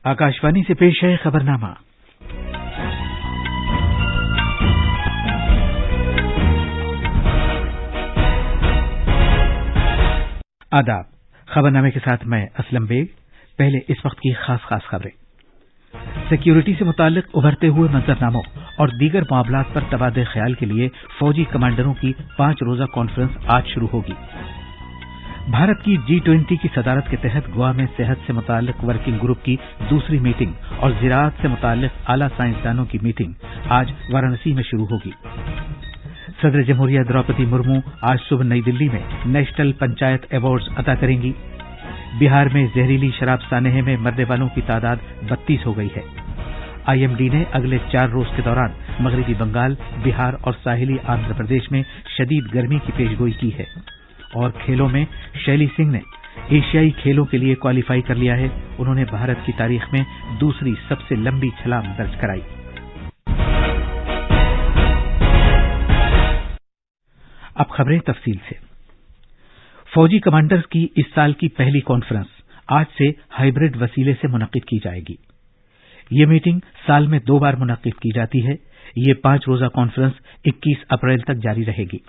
आकाशवाणी से पेश है खबरनामा। आदाब। खबरनामे के साथ मैं असलम बेग। पहले इस वक्त की खास खबरें। सिक्योरिटी से मुताल्लिक उभरते हुए मंजरनामों और दीगर मामलात पर तबादले ख्याल के लिए फौजी कमांडरों की 5 रोजा कॉन्फ्रेंस आज शुरू होगी। भारत की G20 की सदारत के तहत गोवा में सेहत से मुताल्लिक वर्किंग ग्रुप की दूसरी मीटिंग और ज़राअत से मुताल्लिक आला साइंसदानों की मीटिंग आज वाराणसी में शुरू होगी। सदर जमहूरिया द्रौपदी मुर्मू आज सुबह नई दिल्ली में नेशनल पंचायत अवार्ड्स अता करेंगी। बिहार में जहरीली शराब सानेहे में मरने वालों की तादाद 32 हो गई है। IMD ने अगले 4 रोज के दौरान मगरबी बंगाल, बिहार और साहिली आंध्र प्रदेश में शदीद गर्मी की पेशगोई की है। और खेलों में शैली सिंह ने एशियाई खेलों के लिए क्वालिफाई कर लिया है। उन्होंने भारत की तारीख में दूसरी सबसे लंबी छलांग दर्ज कराई। अब खबरें तफसील से। फौजी कमांडर्स की इस साल की पहली कॉन्फ्रेंस आज से हाइब्रिड वसीले से मुनक्किद की जाएगी। ये मीटिंग साल में 2 बार मुनक्किद की जाती है। ये 5 रोजा कॉन्फ्रेंस 21 अप्रैल तक जारी रहेगी।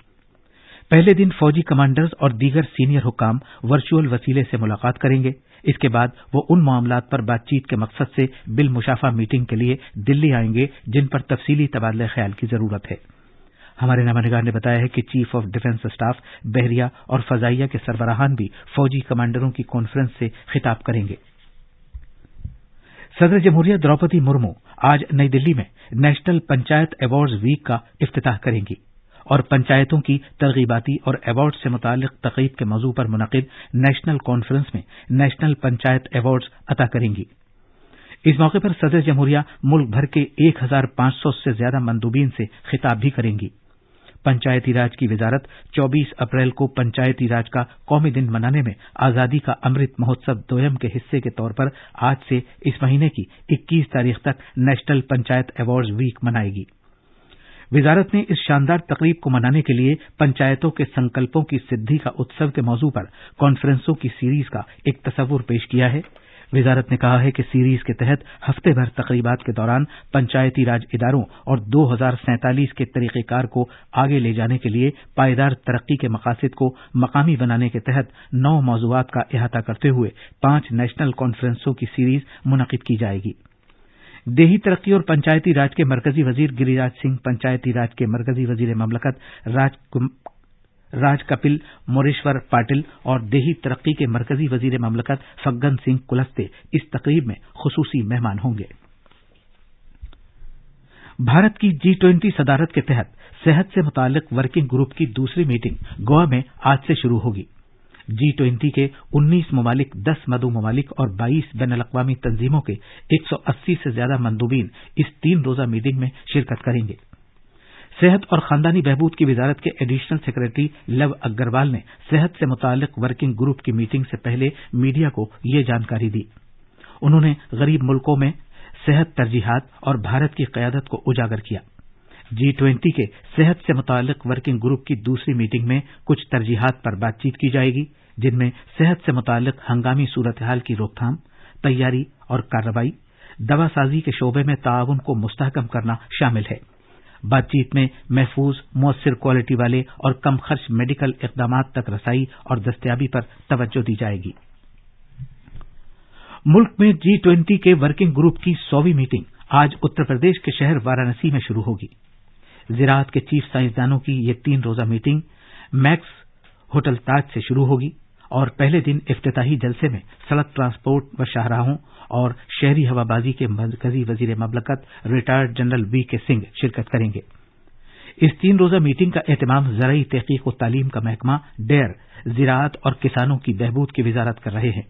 पहले दिन फौजी कमांडर्स और दीगर सीनियर हुक्काम वर्चुअल वसीले से मुलाकात करेंगे। इसके बाद वो उन मामलात पर बातचीत के मकसद से बिल मुशाफा मीटिंग के लिए दिल्ली आएंगे जिन पर तफसीली तबादले ख्याल की जरूरत है। हमारे नामानिगार ने बताया है कि चीफ ऑफ डिफेंस स्टाफ, बहरिया और फजाइया के सरबराहान भी फौजी कमांडरों की कॉन्फ्रेंस से खिताब करेंगे। सदर जमहूरिया द्रौपदी मुर्मू आज नई दिल्ली में नेशनल पंचायत अवार्ड्स वीक का इफ्तिताह करेंगी और पंचायतों की तरगीबाती और अवार्ड से मुताल्लिक तक़रीब के मौजू पर मुनक़िद नेशनल कॉन्फ्रेंस में नेशनल पंचायत अवार्ड्स अता करेंगी। इस मौके पर सदर जमहूरिया मुल्क भर के 1500 से ज्यादा मंदूबीन से खिताब भी करेंगी। पंचायती राज की वजारत 24 अप्रैल को पंचायती राज का कौमी दिन मनाने में आजादी का अमृत महोत्सव दोयम के हिस्से के तौर पर आज से इस महीने की 21 तारीख तक नेशनल पंचायत अवार्ड्स वीक मनाएगी। वजारत ने इस शानदार तकरीब को मनाने के लिए पंचायतों के संकल्पों की सिद्धि का उत्सव के मौजू पर कॉन्फ्रेंसों की सीरीज का एक तस्वुर पेश किया है। वजारत ने कहा है कि सीरीज के तहत हफ्ते भर तकरीबात के दौरान पंचायती राज इदारों और 2047 के तरीक़ेकार को आगे ले जाने के लिए पायदार तरक्की के मकासद को मकामी बनाने के तहत 9 मौज़ूआत का अहाता करते हुए 5 नेशनल कॉन्फ्रेंसों की सीरीज मुनक़िद की जाएगी। देही तरक्की और पंचायती राज के मरकजी वजीर गिरिराज सिंह, पंचायती राज के मरकजी वजीर ममलकत राज कपिल मोरेश्वर पाटिल और देही तरक्की के मरकजी वजीर ममलकत फग्गन सिंह कुलस्ते इस तकरीब में खुसूसी मेहमान होंगे। भारत की G20 सदारत के तहत सेहत से मुताल्लिक वर्किंग ग्रुप की दूसरी मीटिंग गोवा में आज से शुरू होगी। G20 के 19 ममालिक, 10 मदू ममालिक और 22 बैनुल-अक़वामी तंजीमों के 180 से ज्यादा मंदूबीन इस 3 रोजा मीटिंग में शिरकत करेंगे। सेहत और खानदानी बहबूद की वजारत के एडिशनल सेक्रेटरी लव अग्रवाल ने सेहत से मुताल्लिक वर्किंग ग्रुप की मीटिंग से पहले मीडिया को ये जानकारी दी। उन्होंने गरीब मुल्कों में सेहत तरजीहात और भारत की क़यादत को उजागर किया। G20 के सेहत से मुताल्लिक वर्किंग ग्रुप की दूसरी मीटिंग में कुछ तरजीहात पर बातचीत की जाएगी, जिनमें सेहत से मुताल्लिक हंगामी सूरत हाल की रोकथाम, तैयारी और कार्रवाई, दवासाजी के शोबे में ताआवुन को मुस्तहकम करना शामिल है। बातचीत में महफूज, मुअस्सिर क्वालिटी वाले और कम खर्च मेडिकल इक़दामात तक रसाई और दस्तयाबी पर तवज्जो दी जाएगी। मुल्क में G20 के वर्किंग ग्रुप की 100वीं मीटिंग आज उत्तर प्रदेश के शहर वाराणसी में शुरू होगी। ज़राअत के चीफ साइंसदानों की ये 3 रोजा मीटिंग मैक्स होटल ताज से शुरू होगी और पहले दिन इफ्तिताही जलसे में सड़क ट्रांसपोर्ट व शाहराहों और शहरी हवाबाजी के मरकजी वजीर ममलकत रिटायर्ड जनरल VK सिंह शिरकत करेंगे। इस 3 रोजा मीटिंग का एहतमाम ज़राई तहक़ीक़ व तालीम का महकमा डेयर, ज़राअत और किसानों की बहबूद की वजारत कर रहे हैं।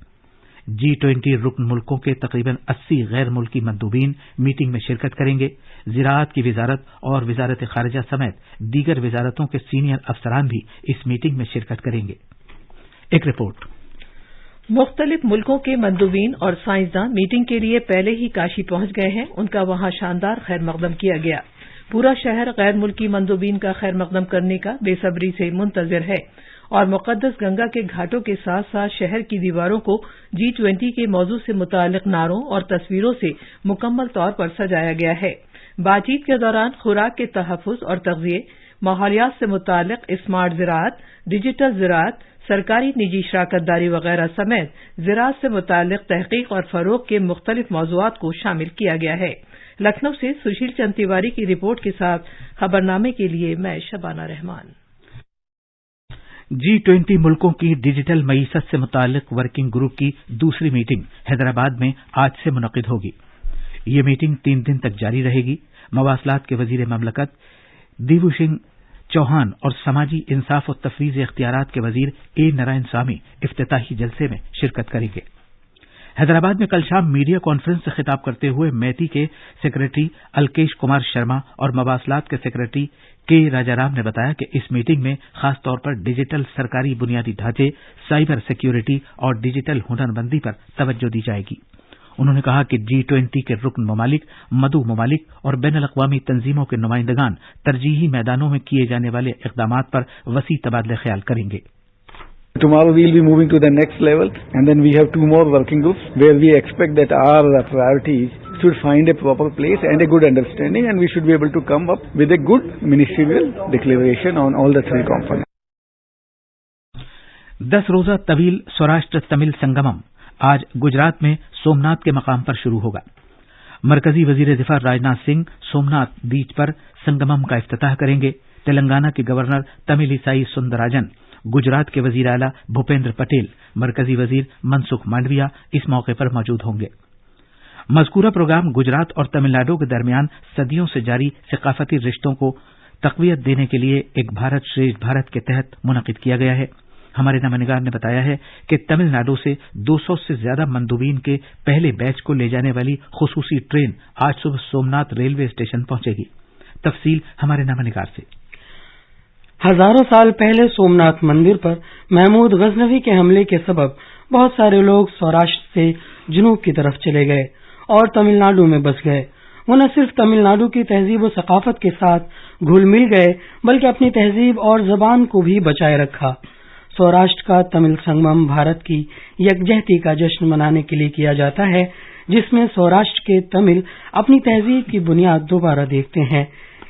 G20 रुकन मुल्कों के तकरीबन 80 गैर मुल्की मंदूबीन मीटिंग में शिरकत करेंगे। ज़राअत की वजारत और वजारत खारिजा समेत दीगर वजारतों के सीनियर अफसरान भी इस मीटिंग में शिरकत करेंगे। एक रिपोर्ट। मुख्तलिफ मुल्कों के मंदूबीन और साइंसदान मीटिंग के लिए पहले ही काशी पहुंच गए हैं। उनका वहां शानदार खैर मकदम किया गया। पूरा शहर गैर मुल्की मंदूबीन का खैर मकदम करने का बेसब्री से मुंतजिर है اور مقدس گنگا کے گھاٹوں کے ساتھ ساتھ شہر کی دیواروں کو G20 کے موضوع سے متعلق نعروں اور تصویروں سے مکمل طور پر سجایا گیا ہے۔ بات چیت کے دوران خوراک کے تحفظ اور تغذیے، ماحولیات سے متعلق اسمارٹ زراعت، ڈیجیٹل زراعت، سرکاری نجی شراکت داری وغیرہ سمیت زراعت سے متعلق تحقیق اور فروغ کے مختلف موضوعات کو شامل کیا گیا ہے۔ لکھنؤ سے سشیل چند تیواری کی رپورٹ کے ساتھ خبرنامے کے لیے میں شبانہ رحمان۔ G20 ملکوں کی ڈیجیٹل معیشت سے متعلق ورکنگ گروپ کی دوسری میٹنگ حیدرآباد میں آج سے منعقد ہوگی۔ یہ میٹنگ 3 دن تک جاری رہے گی۔ مواصلات کے وزیر مملکت دیو سنگھ چوہان اور سماجی انصاف و تفویض اختیارات کے وزیر اے نارائن سوامی افتتاحی جلسے میں شرکت کریں گے۔ حیدرآباد میں کل شام میڈیا کانفرنس سے خطاب کرتے ہوئے میتی کے سیکریٹری الکیش کمار شرما اور مواصلات کے سیکریٹری کے راجا رام نے بتایا کہ اس میٹنگ میں خاص طور پر ڈیجیٹل سرکاری بنیادی ڈھانچے، سائبر سیکیورٹی اور ڈیجیٹل ہنرمندی پر توجہ دی جائے گی۔ انہوں نے کہا کہ G20 کے رکن ممالک، مدعو ممالک اور بین الاقوامی تنظیموں کے نمائندگان ترجیحی میدانوں میں کیے جانے والے اقدامات پر وسیع تبادلہ خیال کریں گے۔ Tomorrow we will be moving to the next level, and then we have 2 more working groups where we expect that our priorities should find a proper place and a good understanding, and we should be able to come up with a good ministerial declaration on all the 3 components. 10 روزہ طویل سوراشٹر تمل سنگمم آج گجرات میں سومناتھ کے مقام پر شروع ہوگا۔ مرکزی وزیر دفاع راجناتھ سنگھ سومناتھ بیچ پر سنگمم کا افتتاح کریں گے۔ تلنگانہ کے گورنر تمل سائی سندراجن، گجرات کے وزیر اعلیٰ بھوپیندر پٹیل، مرکزی وزیر منسکھ مانڈویا اس موقع پر موجود ہوں گے۔ مذکورہ پروگرام گجرات اور تمل ناڈو کے درمیان صدیوں سے جاری ثقافتی رشتوں کو تقویت دینے کے لیے ایک بھارت شریشٹھ بھارت کے تحت منعقد کیا گیا ہے۔ ہمارے نامہ نگار نے بتایا ہے کہ تمل ناڈو سے 200 سے زیادہ مندوبین کے پہلے بیچ کو لے جانے والی خصوصی ٹرین آج صبح سومناتھ ریلوے اسٹیشن پہنچے گی۔ تفصیل ہمارے نامہ نگار سے۔ ہزاروں سال پہلے سومناتھ مندر پر محمود غزنوی کے حملے کے سبب بہت سارے لوگ سوراشٹر سے جنوب کی طرف چلے گئے اور تمل ناڈو میں بس گئے۔ وہ نہ صرف تمل ناڈو کی تہذیب و ثقافت کے ساتھ گھل مل گئے بلکہ اپنی تہذیب اور زبان کو بھی بچائے رکھا۔ سوراشٹر کا تمل سنگمم بھارت کی یکجہتی کا جشن منانے کے لیے کیا جاتا ہے، جس میں سوراشٹر کے تمل اپنی تہذیب کی بنیاد دوبارہ دیکھتے ہیں۔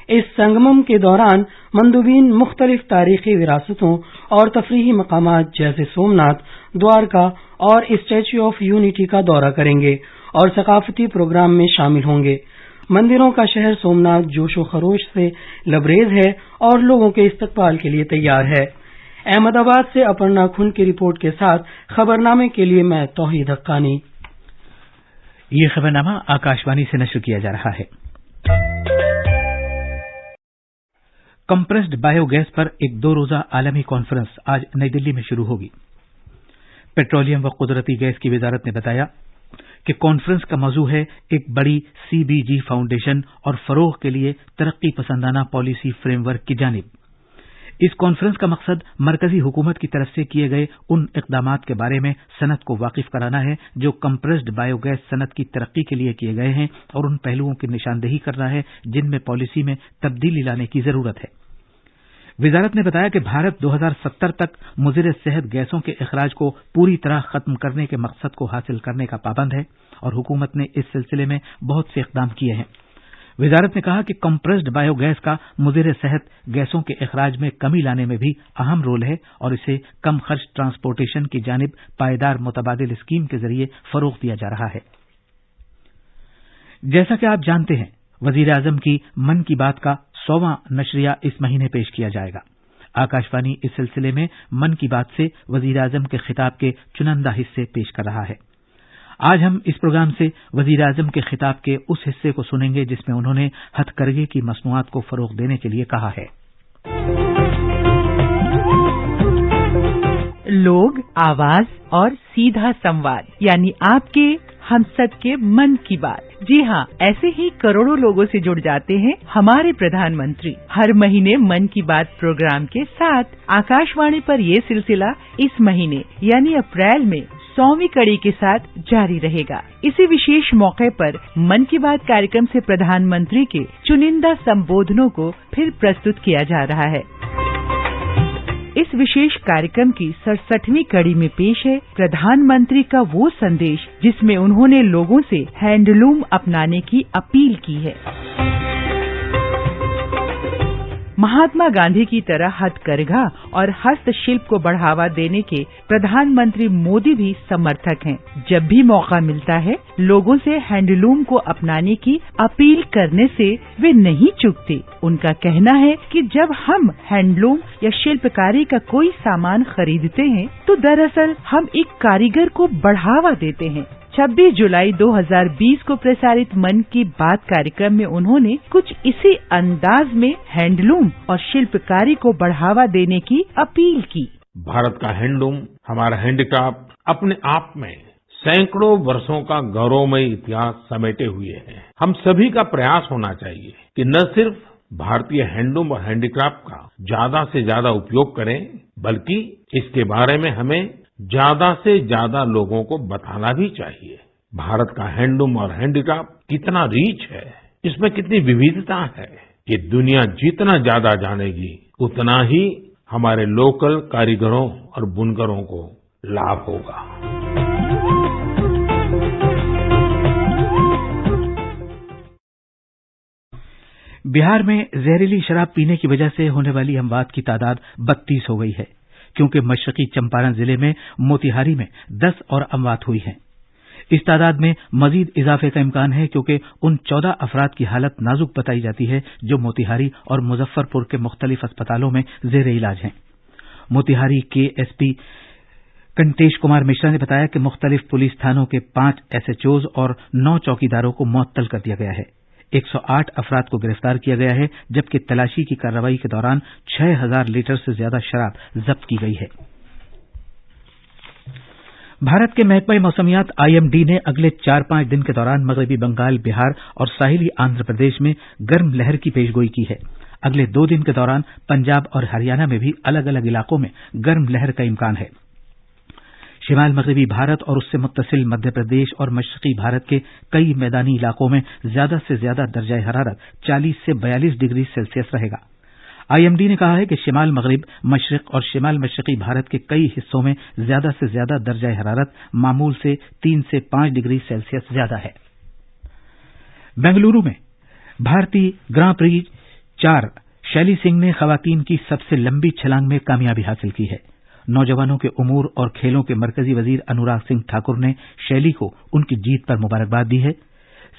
اس سنگمم کے دوران مندوبین مختلف تاریخی وراثتوں اور تفریحی مقامات جیسے سومناتھ، دوارکا اور اسٹیچو آف یونٹی کا دورہ کریں گے اور ثقافتی پروگرام میں شامل ہوں گے۔ مندروں کا شہر سومناتھ جوش و خروش سے لبریز ہے اور لوگوں کے استقبال کے لیے تیار ہے۔ احمد آباد سے اپرنا کھن کی رپورٹ کے ساتھ خبرنامے کے لیے میں توحید حقانی۔ یہ خبرنامہ آکاشوانی سے نشر کیا جا رہا ہے۔ کمپریسڈ بایو گیس پر ایک 2 روزہ عالمی کانفرنس آج نئی دلی میں شروع ہوگی۔ پیٹرولیم و قدرتی گیس کی وزارت نے بتایا کہ کانفرنس کا موضوع ہے ایک بڑی CBG فاؤنڈیشن اور فروغ کے لیے ترقی پسندانہ پالیسی فریم ورک کی جانب۔ اس کانفرنس کا مقصد مرکزی حکومت کی طرف سے کیے گئے ان اقدامات کے بارے میں صنعت کو واقف کرانا ہے جو کمپریسڈ بایو گیس صنعت کی ترقی کے لیے کیے گئے ہیں اور ان پہلوؤں کی نشاندہی کرنا ہے جن میں پالیسی میں تبدیلی لانے کی ضرورت ہے۔ وزارت نے بتایا کہ بھارت 2070 تک مضر صحت گیسوں کے اخراج کو پوری طرح ختم کرنے کے مقصد کو حاصل کرنے کا پابند ہے اور حکومت نے اس سلسلے میں بہت سے اقدام کیے ہیں۔ وزارت نے کہا کہ کمپریسڈ بایو گیس کا مضر صحت گیسوں کے اخراج میں کمی لانے میں بھی اہم رول ہے اور اسے کم خرچ ٹرانسپورٹیشن کی جانب پائیدار متبادل اسکیم کے ذریعے فروغ دیا جا رہا ہے۔ جیسا کہ آپ جانتے ہیں، وزیر اعظم کی من کی بات کا 100واں نشریہ اس مہینے پیش کیا جائے گا۔ آکاشوانی اس سلسلے میں من کی بات سے وزیر اعظم کے خطاب کے چنندہ حصے پیش کر رہا ہے۔ آج ہم اس پروگرام سے وزیر اعظم کے خطاب کے اس حصے کو سنیں گے جس میں انہوں نے ہتھ کرگے کی مصنوعات کو فروغ دینے کے لیے کہا ہے۔ لوگ، آواز اور سیدھا سمواد، یعنی آپ کے ہم سب کے من کی بات۔ جی ہاں، ایسے ہی کروڑوں لوگوں سے جڑ جاتے ہیں ہمارے پردھان منتری۔ ہر مہینے من کی بات پروگرام کے ساتھ آکاشوانی پر یہ سلسلہ اس مہینے یعنی اپریل میں 100ویں کڑی کے ساتھ جاری رہے گا۔ اسی وشیش موقع پر من کی بات کاریکرم سے پردھان منتری کے چنندہ سمبودھنوں کو پھر پرستت کیا جا رہا ہے۔ इस विशेष कार्यक्रम की 67वीं कड़ी में पेश है प्रधानमंत्री का वो संदेश जिसमें उन्होंने लोगों से हैंडलूम अपनाने की अपील की है। महात्मा गांधी की तरह हथकरघा और हस्तशिल्प को बढ़ावा देने के प्रधानमंत्री मोदी भी समर्थक हैं। जब भी मौका मिलता है लोगों से हैंडलूम को अपनाने की अपील करने से वे नहीं चूकते। उनका कहना है कि जब हम हैंडलूम या शिल्पकारी का कोई सामान खरीदते हैं तो दरअसल हम एक कारीगर को बढ़ावा देते हैं। 26 जुलाई 2020 को प्रसारित मन की बात कार्यक्रम में उन्होंने कुछ इसी अंदाज में हैंडलूम और शिल्पकारी को बढ़ावा देने की अपील की। भारत का हैंडलूम, हमारा हैंडीक्राफ्ट अपने आप में सैकड़ों वर्षों का गौरवमय इतिहास समेटे हुए है। हम सभी का प्रयास होना चाहिए कि न सिर्फ भारतीय हैंडलूम और हैंडीक्राफ्ट का ज्यादा से ज्यादा उपयोग करें, बल्कि इसके बारे में हमें ज्यादा से ज्यादा लोगों को बताना भी चाहिए। भारत का हैंडलूम और हैंडीक्राफ्ट कितना रीच है, इसमें कितनी विविधता है, ये दुनिया जितना ज्यादा जानेगी उतना ही हमारे लोकल कारीगरों और बुनकरों को लाभ होगा। बिहार में जहरीली शराब पीने की वजह से होने वाली अमवात की तादाद 32 हो गई है, क्योंकि मशरकी चंपारण जिले में मोतिहारी में 10 और अमवात हुई हैं। इस तादाद में मजीद इजाफे का इम्कान है, क्योंकि उन 14 अफराद की हालत नाजुक बताई जाती है जो मोतिहारी और मुजफ्फरपुर के मुख्तलिफ अस्पतालों में जेर इलाज हैं। मोतिहारी के एसपी कंटेश कुमार मिश्रा ने बताया कि मुख्तलिफ पुलिस थानों के 5 SHOs और 9 चौकीदारों को मुअत्तल कर दिया गया है। 108 अफराद को गिरफ्तार किया गया है, जबकि तलाशी की कार्रवाई के दौरान 6000 लीटर से ज्यादा शराब जब्त की गई है। भारत के महकमा मौसमियात IMD ने अगले 4-5 दिन के दौरान मगरबी बंगाल, बिहार और साहिली आंध्र प्रदेश में गर्म लहर की पेशगोई की है। अगले 2 दिन के दौरान पंजाब और हरियाणा में भी अलग अलग इलाकों में गर्म लहर का इम्कान है। शिमाल मगरबी भारत और उससे मुत्तसिल मध्य प्रदेश और मशरकी भारत के कई मैदानी इलाकों में ज्यादा से ज्यादा दर्जा हरारत 40 से 42 डिग्री सेल्सियस रहेगा। IMD ने कहा है कि शिमाल मगरिब, मशरिक और शिमाल मशरकी भारत के कई हिस्सों में ज्यादा से ज्यादा दर्जा हरारत मामूल से 3 से 5 डिग्री सेल्सियस ज्यादा है। बेंगलुरु में भारतीय ग्रां प्री 4 शैली सिंह ने खवातीन की सबसे लंबी छलांग में कामयाबी हासिल की है। नौजवानों के उमूर और खेलों के मरकजी वजीर अनुराग सिंह ठाकुर ने शैली को उनकी जीत पर मुबारकबाद दी है।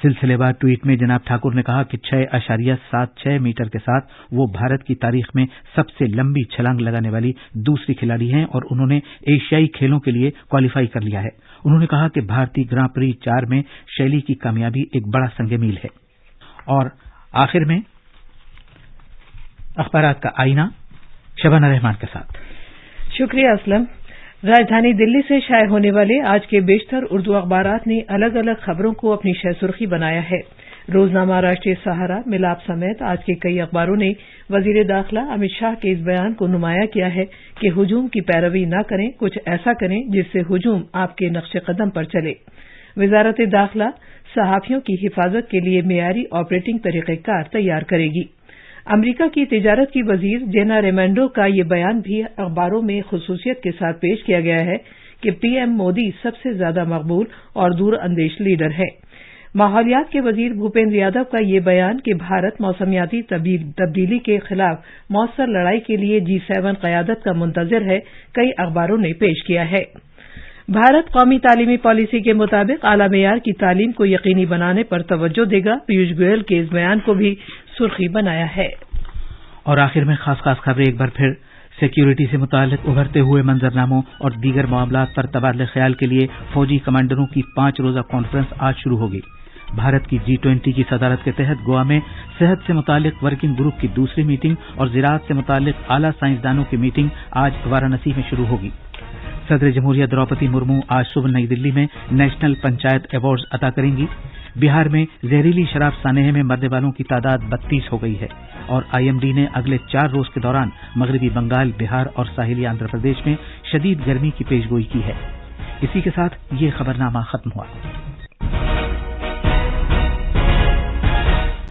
सिलसिलेवार ट्वीट में जनाब ठाकुर ने कहा कि 6.76 मीटर के साथ वो भारत की तारीख में सबसे लंबी छलांग लगाने वाली दूसरी खिलाड़ी हैं और उन्होंने एशियाई खेलों के लिए क्वालिफाई कर लिया है। उन्होंने कहा कि भारतीय ग्रां प्री 4 में शैली की कामयाबी एक बड़ा संग-ए-मील है। और आखिर में अखबारात का आईना शबाना रहमान के साथ। शुक्रिया असलम। राजधानी दिल्ली से शाये होने वाले आज के बेशतर उर्दू अखबारात ने अलग अलग खबरों को अपनी शह सुर्खी बनाया है। रोजनामा, राष्ट्रीय सहारा, मिलाप समेत आज के कई अखबारों ने वजीर दाखिला अमित शाह के इस बयान को नुमाया किया है कि हुजूम की पैरवी न करें, कुछ ऐसा करें जिससे हुजूम आपके नक्शे कदम पर चले। वजारत दाखिला सहाफियों की हिफाजत के लिए मेयारी ऑपरेटिंग तरीक़ेकार तैयार करेगी। अमरीका की तिजारत की वजीर जेना रेमंडो का ये बयान भी अखबारों में खुसूसियत के साथ पेश किया गया है कि PM मोदी सबसे ज्यादा मकबूल और दूर अंदेश लीडर है। माहौलियात के वजीर भूपेंद्र यादव का ये बयान कि भारत मौसमियाती तब्दीली के खिलाफ मौसर लड़ाई के लिए G7 क़यादत का मुंतज़िर है, कई अखबारों ने पेश किया है। भारत कौमी तालीमी पॉलिसी के मुताबिक आला मेयार की तालीम को यकीनी बनाने पर तवज्जो देगा। पीयूष गोयल के इस बयान को भी सुर्खी बनाया है। और आखिर में खास खबरें एक बार फिर। सिक्योरिटी से मुताल्लिक उभरते हुए मंजरनामों और दीगर मामलात पर तबादले ख्याल के लिए फौजी कमांडरों की 5 रोजा कॉन्फ्रेंस आज शुरू होगी। भारत की G20 की सदारत के तहत गोवा में सेहत से मुताल्लिक वर्किंग ग्रुप की दूसरी मीटिंग और ज़राअत से मुताल्लिक आला साइंसदानों की मीटिंग आज वाराणसी में शुरू होगी। सदर जमहूरिया द्रौपदी मुर्मू आज सुबह नई दिल्ली में नेशनल पंचायत अवार्ड्स अता करेंगी। बिहार में जहरीली शराब सानेहे में मरने वालों की तादाद 32 हो गई है और IMD ने अगले 4 रोज के दौरान मगरबी बंगाल, बिहार और साहिली आंध्र प्रदेश में शदीद गर्मी की पेशगोई की है। इसी के साथ ये खबरनामा खत्म हुआ।